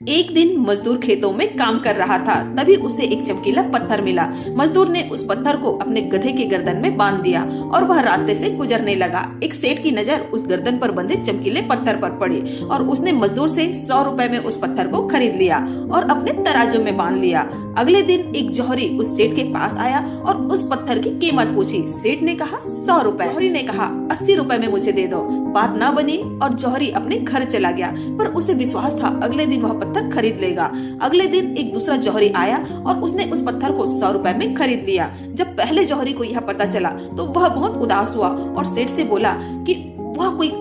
एक दिन मजदूर खेतों में काम कर रहा था, तभी उसे एक चमकीला पत्थर मिला। मजदूर ने उस पत्थर को अपने गधे के गर्दन में बांध दिया और वह रास्ते से गुजरने लगा। एक सेठ की नजर उस गर्दन पर बंधे चमकीले पत्थर पर पड़ी और उसने मजदूर से 100 रुपए में उस पत्थर को खरीद लिया और अपने तराजू में बांध लिया। अगले दिन एक जौहरी उस सेठ के पास आया और उस पत्थर की कीमत पूछी। सेठ ने कहा 100 रुपए। जौहरी ने कहा 80 रुपए में मुझे दे दो। बात न बनी और जौहरी अपने घर चला गया, पर उसे विश्वास था अगले दिन वह पत्थर खरीद लेगा। अगले दिन एक दूसरा जौहरी आया और उसने उस पत्थर को 100 रुपए में खरीद लिया। जब पहले जौहरी को यह पता चला तो वह बहुत उदास हुआ और सेठ से बोला कि वह कोई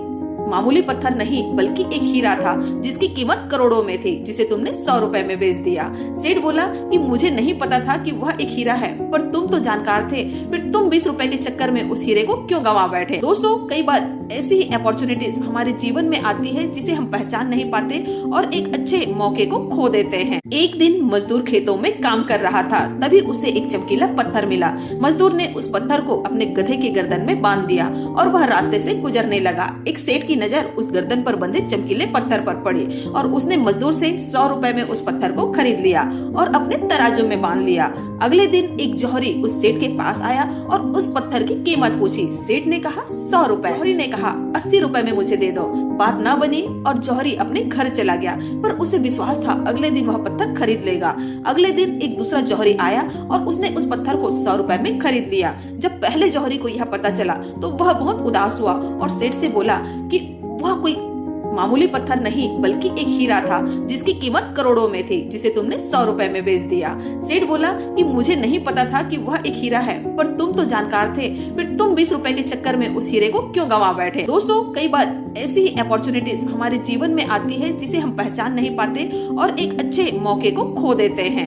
मामूली पत्थर नहीं बल्कि एक हीरा था जिसकी कीमत करोड़ों में थी, जिसे तुमने 100 रुपए में बेच दिया। सेठ बोला कि मुझे नहीं पता था कि वह एक हीरा है, पर तुम तो जानकार थे, फिर तुम 20 रुपए के चक्कर में उस हीरे को क्यों गंवा बैठे। दोस्तों, कई बार ऐसी ही अपॉर्चुनिटीज हमारे जीवन में आती है जिसे हम पहचान नहीं पाते और एक अच्छे मौके को खो देते हैं। एक दिन मजदूर खेतों में काम कर रहा था, तभी उसे एक चमकीला पत्थर मिला। मजदूर ने उस पत्थर को अपने गधे के गर्दन में बांध दिया और वह रास्ते से गुजरने लगा। एक सेठ की नजर उस गर्दन पर बंधे चमकीले पत्थर पर पड़ी और उसने मजदूर से 100 रुपए में उस पत्थर को खरीद लिया और अपने तराजू में बांध लिया। अगले दिन एक जौहरी उस सेठ के पास आया और उस पत्थर की कीमत पूछी। सेठ ने कहा 100 रुपए। जौहरी ने कहा 80 रुपए में मुझे दे दो। बात न बनी और जौहरी अपने घर चला गया, पर उसे विश्वास था अगले दिन वह पत्थर खरीद लेगा। अगले दिन एक दूसरा जौहरी आया और उसने उस पत्थर को 100 रुपए में खरीद लिया। जब पहले जौहरी को यह पता चला तो वह बहुत उदास हुआ और सेठ से बोला कि वह कोई मामूली पत्थर नहीं बल्कि एक हीरा था जिसकी कीमत करोड़ों में थी, जिसे तुमने 100 रुपए में बेच दिया। सेठ बोला कि मुझे नहीं पता था कि वह एक हीरा है, पर तुम तो जानकार थे, फिर तुम 20 रुपए के चक्कर में उस हीरे को क्यों गंवा बैठे। दोस्तों, कई बार ऐसी ही अपॉर्चुनिटीज हमारे जीवन में आती है जिसे हम पहचान नहीं पाते और एक अच्छे मौके को खो देते हैं।